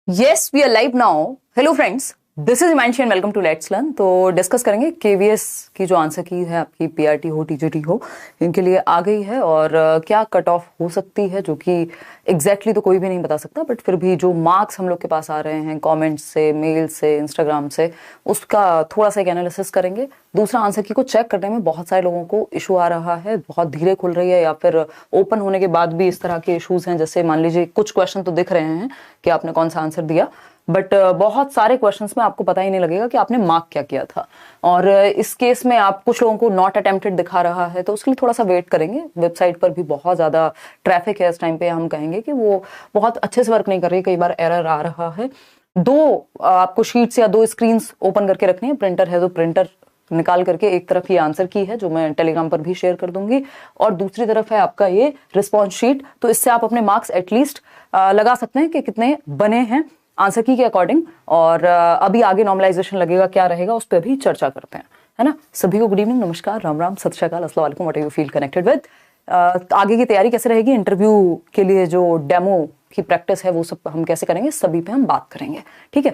Yes, we are live now. Hello friends, this is Himanshi and welcome to Let's Learn. तो discuss करेंगे KVS की जो answer की है आपकी पीआरटी हो टीजीटी हो इनके लिए आ गई है और क्या कट ऑफ हो सकती है जो कि एग्जैक्टली तो कोई भी नहीं बता सकता, बट फिर भी जो मार्क्स हम लोग के पास आ रहे हैं कमेंट्स से, मेल से, इंस्टाग्राम से, उसका थोड़ा सा एक एनालिसिस करेंगे। दूसरा, आंसर की को चेक करने में बहुत सारे लोगों को इशू आ रहा है, बहुत धीरे खुल रही है या फिर ओपन होने के बाद भी इस तरह के इश्यूज हैं। जैसे मान लीजिए कुछ क्वेश्चन तो दिख रहे हैं कि आपने कौन सा आंसर दिया, बट बहुत सारे क्वेश्चंस में आपको पता ही नहीं लगेगा कि आपने मार्क क्या किया था। और इस केस में आप कुछ लोगों को नॉट अटेम्प्टेड दिखा रहा है, तो उसके लिए थोड़ा सा वेट करेंगे। वेबसाइट पर भी बहुत ज्यादा ट्रैफिक है इस टाइम पे, हम कहेंगे कि वो बहुत अच्छे से वर्क नहीं कर रही, कई बार एरर आ रहा है। आपको शीट्स या दो स्क्रीन्स ओपन करके रखनी है। प्रिंटर है तो प्रिंटर निकाल करके एक तरफ ये आंसर की है जो मैं टेलीग्राम पर भी शेयर कर दूंगी, और दूसरी तरफ है आपका ये रिस्पॉन्स शीट। तो इससे आप अपने मार्क्स एटलीस्ट लगा सकते हैं कि कितने बने हैं आंसर की के अकॉर्डिंग। और अभी आगे नॉर्मलाइजेशन लगेगा, क्या रहेगा उस पर भी चर्चा करते हैं, है ना। सभी को गुड इवनिंग, नमस्कार, राम राम, सत श्री अकाल, अस्सलाम वालेकुम, what you feel connected with. आगे की तैयारी कैसे रहेगी, इंटरव्यू के लिए जो डेमो की प्रैक्टिस है वो सब हम कैसे करेंगे, सभी पे हम बात करेंगे। ठीक है,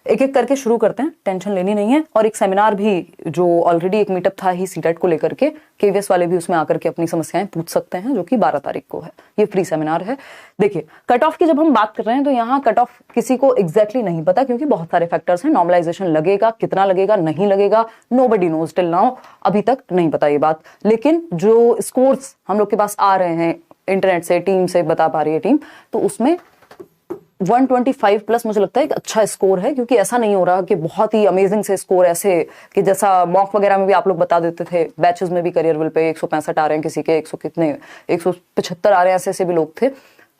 एक एक करके शुरू करते हैं, टेंशन लेनी नहीं है। और एक सेमिनार भी जो ऑलरेडी एक मीटअप था ही सीटेट को लेकर के, केवीएस वाले भी उसमें आकर के अपनी समस्याएं पूछ सकते हैं, जो कि 12 तारीख को है। ये फ्री सेमिनार है। देखिए, कट ऑफ की जब हम बात कर रहे हैं तो यहाँ कट ऑफ किसी को एग्जैक्टली नहीं पता, क्योंकि बहुत सारे फैक्टर्स हैं। नॉर्मलाइजेशन लगेगा, कितना लगेगा, नहीं लगेगा, नोबडी नोज टिल नाउ, अभी तक नहीं पता ये बात। लेकिन जो स्कोर्स हम लोग के पास आ रहे हैं इंटरनेट से, टीम से बता पा रही है टीम, तो उसमें 125 प्लस मुझे लगता है एक अच्छा स्कोर है। क्योंकि ऐसा नहीं हो रहा कि बहुत ही अमेजिंग से स्कोर ऐसे कि जैसा मॉक वगैरह में भी आप लोग बता देते थे, बैचेस में भी करियर विल पे 165 आ रहे हैं, किसी के 100 कितने 175 आ रहे हैं, ऐसे ऐसे भी लोग थे।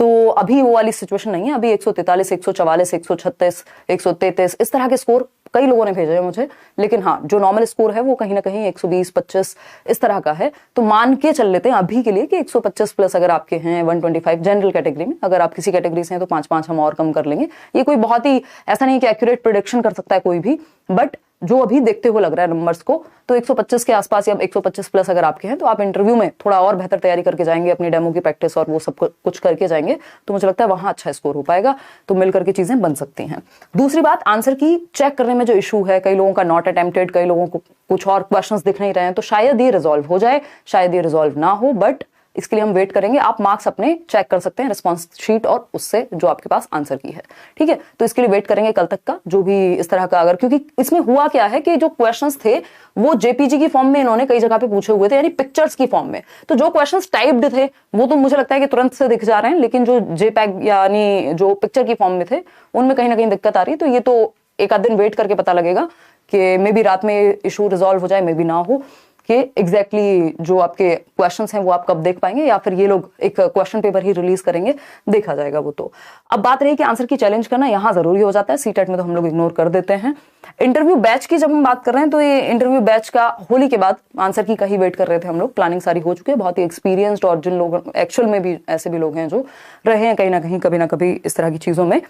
तो अभी वो वाली सिचुएशन नहीं है। अभी 143, 144, 136, 133 इस तरह के स्कोर कई लोगों ने भेजे हैं मुझे। लेकिन हाँ, जो नॉर्मल स्कोर है वो कहीं ना कहीं 120, 25 इस तरह का है। तो मान के चल लेते हैं अभी के लिए कि 125 प्लस अगर आपके हैं, 125 जनरल कैटेगरी में। अगर आप किसी कैटेगरी से हैं तो 5-5 हम और कम कर लेंगे। ये कोई बहुत ही ऐसा नहीं कि एक्यूरेट प्रेडिक्शन कर सकता है कोई भी, बट जो अभी देखते हुए लग रहा है नंबर्स को, तो 125 के आसपास या 125 प्लस अगर आपके हैं तो आप इंटरव्यू में थोड़ा और बेहतर तैयारी करके जाएंगे, अपनी डेमो की प्रैक्टिस और वो सब कुछ करके जाएंगे, तो मुझे लगता है वहां अच्छा स्कोर हो पाएगा। तो मिल करके चीजें बन सकती हैं। दूसरी बात, आंसर की चेक करने में जो इशू है, कई लोगों का नॉट अटेम्प्टेड, कई लोगों को कुछ और क्वेश्चंस दिख नहीं रहे हैं, तो शायद ये रिजॉल्व हो जाए, शायद ये रिजॉल्व ना हो, बट इसके लिए हम वेट करेंगे। आप मार्क्स अपने चेक कर सकते हैं रिस्पॉन्स शीट और उससे जो आपके पास आंसर की है। ठीक है, तो इसके लिए वेट करेंगे कल तक का, जो भी इस तरह का। अगर क्योंकि इसमें हुआ क्या है कि जो क्वेश्चंस थे वो जेपीजी की फॉर्म में इन्होंने कई जगह पे पूछे हुए थे, यानी पिक्चर्स की फॉर्म में। तो जो क्वेश्चंस टाइप्ड थे वो तो मुझे लगता है कि तुरंत से दिख जा रहे हैं, लेकिन जो जेपैग यानी जो पिक्चर की फॉर्म में थे उनमें कहीं ना कहीं दिक्कत आ रही है। तो ये तो एक आध दिन वेट करके पता लगेगा कि मे बी रात में इशू रिजॉल्व हो जाए, मे बी ना हो, कि एग्जैक्टली जो आपके क्वेश्चंस हैं वो आप कब देख पाएंगे, या फिर ये लोग एक क्वेश्चन पेपर ही रिलीज करेंगे, देखा जाएगा वो तो। अब बात रही कि आंसर की चैलेंज करना यहाँ जरूरी हो जाता है, सीटेट में तो हम लोग इग्नोर कर देते हैं। इंटरव्यू बैच की जब हम बात कर रहे हैं तो ये इंटरव्यू बैच का होली के बाद आंसर की कहीं वेट कर रहे थे हम लोग, प्लानिंग सारी हो चुकी है, बहुत ही एक्सपीरियंस्ड, और जिन लोग एक्चुअल में भी ऐसे भी लोग हैं जो रहे हैं कहीं ना कहीं कभी ना कभी इस तरह की चीजों में।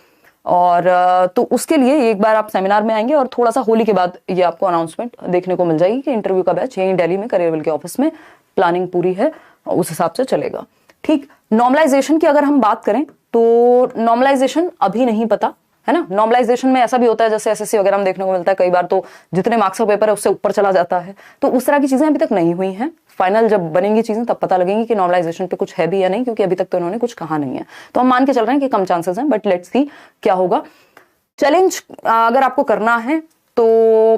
और तो उसके लिए एक बार आप सेमिनार में आएंगे और थोड़ा सा होली के बाद ये आपको अनाउंसमेंट देखने को मिल जाएगी कि इंटरव्यू का बैच यहीं दिल्ली में करियरविल के ऑफिस में प्लानिंग पूरी है, उस हिसाब से चलेगा। ठीक, नॉर्मलाइजेशन की अगर हम बात करें तो नॉर्मलाइजेशन अभी नहीं पता, है ना। नॉर्मलाइजेशन में ऐसा भी होता है जैसे एसएससी वगैरह में देखने को मिलता है कई बार, तो जितने मार्क्स का पेपर है उससे ऊपर चला जाता है। तो उस तरह की चीजें अभी तक नहीं हुई हैं। फाइनल जब बनेंगी चीजें तब पता लगेंगी कि नॉर्मलाइजेशन पे कुछ है भी या नहीं, क्योंकि अभी तक तो इन्होंने कुछ कहा नहीं है। तो हम मान के चल रहे हैं कि कम चांसेस हैं, बट लेट्स सी क्या होगा। चैलेंज अगर आपको करना है तो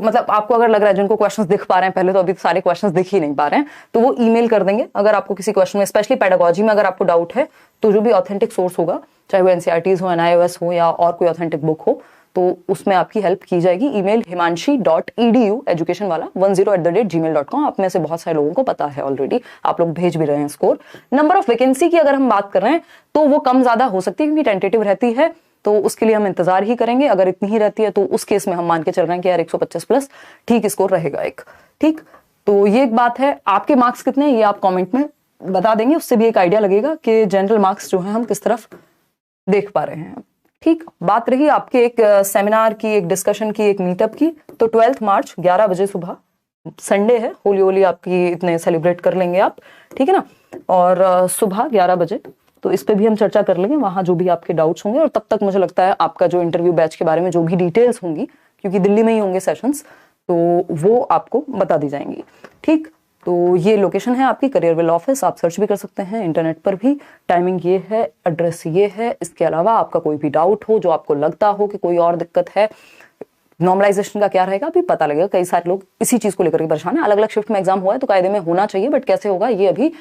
मतलब आपको अगर लग रहा है जिनको क्वेश्चंस दिख पा रहे हैं, पहले तो अभी तो सारे क्वेश्चंस दिख ही नहीं पा रहे हैं, तो वो ईमेल कर देंगे। अगर आपको किसी क्वेश्चन में, स्पेशली पेडागोजी में अगर आपको डाउट है, तो जो भी ऑथेंटिक सोर्स होगा, चाहे वो एनसीईआरटीज हो, एनआईओएस हो या और कोई ऑथेंटिक बुक हो, तो उसमें आपकी हेल्प की जाएगी। ईमेल himanshi.edu एजुकेशन वाला 10@gmail.com। आप में से बहुत सारे लोगों को पता है ऑलरेडी, आप लोग भेज भी रहे हैं स्कोर। नंबर ऑफ वैकेंसी की अगर हम बात कर रहे हैं तो वो कम ज्यादा हो सकती है, क्योंकि टेंटेटिव रहती है, तो उसके लिए हम इंतजार ही करेंगे। अगर इतनी ही रहती है तो उस केस में हम मान के चल रहे हैं कि यार 125 प्लस ठीक स्कोर रहेगा एक। ठीक, तो ये एक बात है। आपके मार्क्स कितने ये आप कमेंट में बता देंगे, उससे भी एक आइडिया लगेगा कि जनरल मार्क्स जो है हम किस तरफ देख पा रहे हैं। ठीक, बात रही आपके एक सेमिनार की, एक डिस्कशन की, एक मीटअप की, तो 12 मार्च 11 बजे सुबह, संडे है, होली होली आपकी इतने सेलिब्रेट कर लेंगे आप, ठीक है ना। और सुबह 11 बजे तो इस पे भी हम चर्चा कर लेंगे, वहाँ जो भी आपके डाउट्स होंगे। और तब तक मुझे लगता है आपका जो इंटरव्यू बैच के बारे में जो भी डिटेल्स होंगी, क्योंकि दिल्ली में ही होंगे सेशंस, तो वो आपको बता दी जाएंगी। ठीक, तो ये लोकेशन है आपकी करियर ऑफिस, आप सर्च भी कर सकते हैं इंटरनेट पर भी। टाइमिंग ये है, एड्रेस ये है। इसके अलावा आपका कोई भी डाउट हो, जो आपको लगता हो कि कोई और दिक्कत है, नॉर्मलाइजेशन का क्या रहेगा अभी पता लगेगा। कई सारे लोग इसी चीज को लेकर के परेशान है। अलग अलग शिफ्ट में एग्जाम हुआ है तो कायदे में होना चाहिए, बट कैसे होगा ये अभी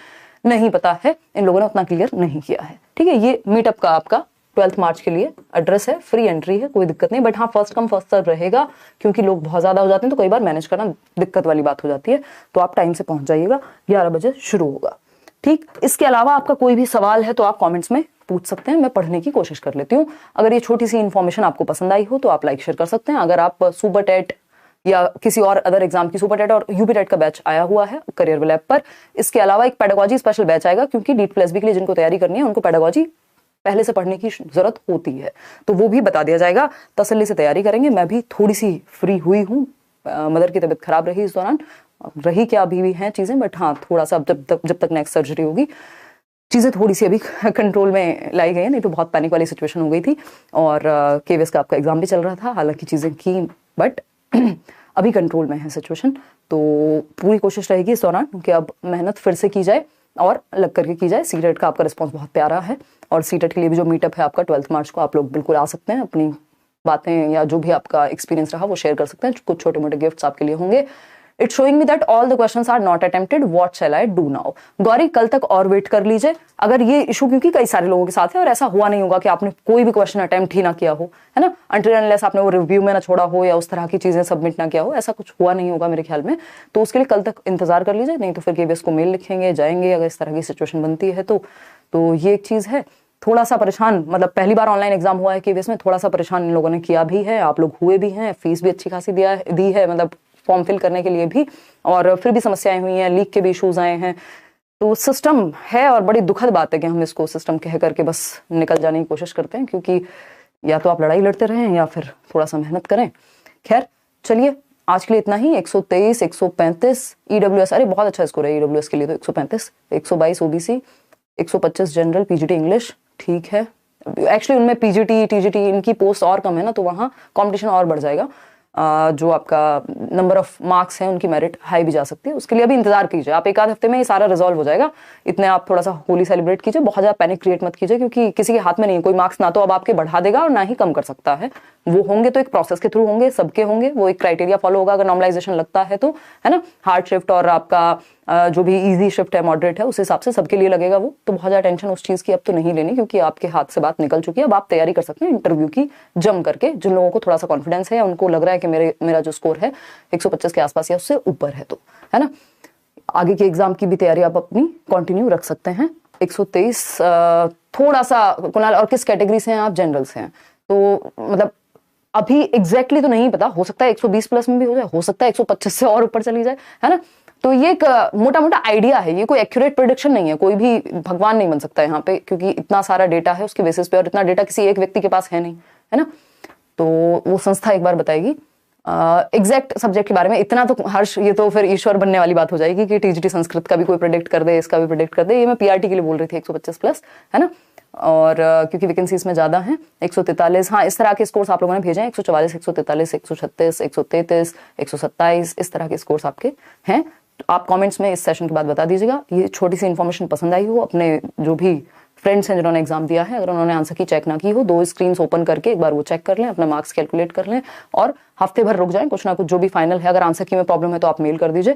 नहीं पता है, इन लोगों ने उतना क्लियर नहीं किया है। ठीक है, ये मीटअप का आपका 12 मार्च के लिए एड्रेस है, फ्री एंट्री है, कोई दिक्कत नहीं। बट हाँ, फर्स्ट कम फर्स्ट सर्व रहेगा, क्योंकि लोग बहुत ज्यादा हो जाते हैं तो कई बार मैनेज करना दिक्कत वाली बात हो जाती है। तो आप टाइम से पहुंच जाइएगा, 11 बजे शुरू होगा। ठीक, इसके अलावा आपका कोई भी सवाल है तो आप कमेंट्स में पूछ सकते हैं, मैं पढ़ने की कोशिश कर लेती हूँ। अगर ये छोटी सी इन्फॉर्मेशन आपको पसंद आई हो तो आप लाइक शेयर कर सकते हैं। अगर आप सुपर टेट या किसी और अदर एग्जाम की, सुपर टेट और यूपी टेट का बैच आया हुआ है करियर लैब पर, इसके अलावा एक पेडागोजी स्पेशल बैच आएगा, क्योंकि नीट प्लस बी के लिए जिनको तैयारी करनी है उनको पेडागोजी पहले से पढ़ने की जरूरत होती है, तो वो भी बता दिया जाएगा। तसल्ली से तैयारी करेंगे। मैं भी थोड़ी सी फ्री हुई हूँ, मदर की तबीयत खराब रही इस दौरान, रही क्या अभी भी हैं चीजें, बट हाँ थोड़ा सा जब तक नेक्स्ट सर्जरी होगी चीजें थोड़ी सी अभी कंट्रोल में लाई गई है, नहीं तो बहुत पैनिक वाली सिचुएशन हो गई थी। और केवीएस का आपका एग्जाम भी चल रहा था, हालांकि चीजें की, बट अभी कंट्रोल में है सिचुएशन। तो पूरी कोशिश रहेगी इस दौरान कि अब मेहनत फिर से की जाए और लग करके की जाए। सीटेट का आपका रिस्पांस बहुत प्यारा है, और सीटेट के लिए भी जो मीटअप है आपका 12 मार्च को, आप लोग बिल्कुल आ सकते हैं, अपनी बातें या जो भी आपका एक्सपीरियंस रहा वो शेयर कर सकते हैं। कुछ छोटे मोटे गिफ्ट्स आपके लिए होंगे। It's showing me that all the questions are not attempted, what shall I do now. Gauri कल तक और वेट कर लीजिए। अगर ये इशू, क्योंकि कई सारे लोगों के साथ है और ऐसा हुआ नहीं होगा कि आपने कोई भी क्वेश्चन अटेम्प्ट ही ना किया हो, है ना, अनटिल अनलेस आपने वो रिव्यू में ना छोड़ा हो या उस तरह की चीजें सबमिट ना किया हो, ऐसा कुछ हुआ नहीं होगा मेरे ख्याल में। तो उसके लिए कल तक इंतजार कर लीजिए, नहीं तो फिर केवीएस को मेल लिखेंगे, जाएंगे अगर इस तरह की सिचुएशन बनती है तो ये एक चीज है। थोड़ा सा परेशान, मतलब पहली बार ऑनलाइन एग्जाम हुआ है केवीएस में, थोड़ा सा परेशान इन लोगों ने किया भी है, आप लोग हुए भी हैं, फीस भी अच्छी खासी दी है, मतलब फॉर्म फिल करने के लिए भी, और फिर भी समस्याएं हुई हैं, लीक के भी इश्यूज आए हैं। तो सिस्टम है, और बड़ी दुखद बात है कि हम इसको सिस्टम कह करके बस निकल जाने की कोशिश करते हैं, क्योंकि या तो आप लड़ाई लड़ते रहें या फिर थोड़ा सा मेहनत करें। खैर चलिए, आज के लिए इतना ही। 123, 135 ईडब्ल्यूएस, अरे बहुत अच्छा स्कोर है ईडब्ल्यूएस के लिए तो 135, 122 ओबीसी, 125 जनरल, पीजीटी इंग्लिश, ठीक है। एक्चुअली उनमें पीजीटी टीजीटी इनकी पोस्ट और कम है ना, तो वहाँ कॉम्पिटिशन और बढ़ जाएगा। जो आपका नंबर ऑफ मार्क्स हैं उनकी मेरिट हाई भी जा सकती है, उसके लिए अभी इंतजार कीजिए। आप एक आध हफ्ते में ये सारा रिजॉल्व हो जाएगा। इतने आप थोड़ा सा होली सेलिब्रेट कीजिए, बहुत ज्यादा पैनिक क्रिएट मत कीजिए, क्योंकि किसी के हाथ में नहीं है। कोई मार्क्स ना तो अब आपके बढ़ा देगा और ना ही कम कर सकता है। वो होंगे तो एक प्रोसेस के थ्रू होंगे, सबके होंगे, वो एक क्राइटेरिया फॉलो होगा। अगर नॉर्मलाइजेशन लगता है तो, है ना, हार्ड शिफ्ट और आपका जो भी इजी शिफ्ट है, मॉडरेट है, उस हिसाब से सबके लिए लगेगा वो। तो बहुत ज्यादा टेंशन उस चीज की अब तो नहीं लेनी, क्योंकि आपके हाथ से बात निकल चुकी है। अब आप तैयारी कर सकते हैं इंटरव्यू की जम करके। जिन लोगों को थोड़ा सा कॉन्फिडेंस है या उनको लग रहा है कि मेरा जो स्कोर है 125 के आसपास या उससे ऊपर है, तो है ना, आगे के एग्जाम की भी तैयारी आप अपनी कंटिन्यू रख सकते हैं। 123 थोड़ा सा कुणाल, और किस कैटेगरी से हैं आप? जनरल से हैं, तो मतलब अभी एग्जैक्टली तो नहीं पता, हो सकता है 120 प्लस में भी हो जाए, हो सकता है 125 से और ऊपर चली जाए, है ना। तो ये एक मोटा मोटा आइडिया है, ये कोई एक्यूरेट प्रेडिक्शन नहीं है। कोई भी भगवान नहीं बन सकता यहाँ पे, क्योंकि इतना सारा डेटा है उसके बेसिस पे, और इतना डेटा किसी एक व्यक्ति के पास है नहीं, है ना। तो वो संस्था एक बार बताएगी एग्जैक्ट सब्जेक्ट के बारे में। इतना तो हर्ष, ये तो फिर ईश्वर बनने वाली बात हो जाएगी कि टीजीटी संस्कृत का भी कोई प्रेडिक्ट कर दे, इसका भी प्रेडिक्ट कर दे। ये मैं पीआरटी के लिए बोल रही थी 125 प्लस, है ना। और क्योंकि वैकेंसी इसमें ज्यादा है। 143, हाँ इस तरह के स्कोर्स आप लोगों ने भेजे हैं, 144, 143, 136, 133, 127, इस तरह के स्कोर्स आपके हैं। आप कमेंट्स में इस सेशन के बाद बता दीजिएगा। ये छोटी सी इन्फॉर्मेशन पसंद आई हो, अपने जो भी फ्रेंड्स हैं जिन्होंने एग्जाम दिया है, अगर उन्होंने आंसर की चेक ना की हो, 2 स्क्रीन्स ओपन करके एक बार वो चेक कर लें, अपना मार्क्स कैलकुलेट कर लें, और हफ्ते भर रुक जाएं, कुछ ना कुछ जो भी फाइनल है। अगर आंसर की में प्रॉब्लम है तो आप मेल कर दीजिए,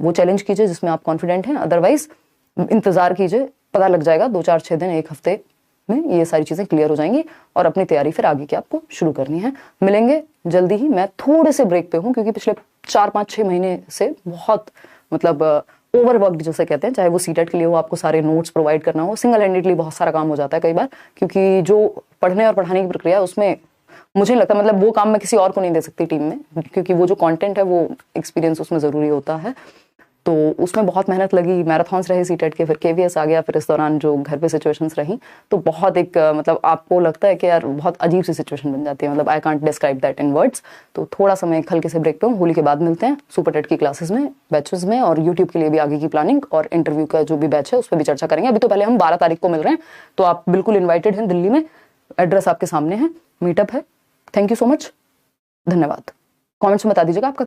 वो चैलेंज कीजिए जिसमें आप कॉन्फिडेंट हैं। अदरवाइज इंतजार कीजिए, पता लग जाएगा 2, 4, 6 दिन, एक हफ्ते में ये सारी चीजें क्लियर हो जाएंगी, और अपनी तैयारी फिर आगे की आपको शुरू करनी है। मिलेंगे जल्दी ही। मैं थोड़े से ब्रेक पे हूँ, क्योंकि पिछले 4, 5, 6 महीने से बहुत मतलब ओवरवर्कड जिसे कहते हैं, चाहे वो सीटेट के लिए हो, आपको सारे नोट्स प्रोवाइड करना हो, सिंगल हैंडेडली बहुत सारा काम हो जाता है कई बार, क्योंकि जो पढ़ने और पढ़ाने की प्रक्रिया है उसमें मुझे नहीं लगता, मतलब वो काम मैं किसी और को नहीं दे सकती टीम में, क्योंकि वो जो कंटेंट है वो एक्सपीरियंस उसमें जरूरी होता है। तो उसमें बहुत मेहनत लगी, मैराथॉन्स रहे सीटेट के, फिर केवीएस आ गया, फिर इस दौरान जो घर पे सिचुएशंस रही, तो बहुत एक मतलब आपको लगता है कि यार बहुत अजीब सी सिचुएशन बन जाती है, मतलब I can't describe that in words. तो थोड़ा सा मैं हल्के से ब्रेक पे हूँ, होली के बाद मिलते हैं सुपर टेट की क्लासेस में, बैचेस में, और यूट्यूब के लिए भी आगे की प्लानिंग और इंटरव्यू का जो भी बैच है उस पर भी चर्चा करेंगे। अभी तो पहले हम 12 तारीख को मिल रहे हैं, तो आप बिल्कुल इन्वाइटेड हैं दिल्ली में, एड्रेस आपके सामने है, मीटअप है। थैंक यू सो मच, धन्यवाद। कमेंट्स में बता दीजिएगा आपका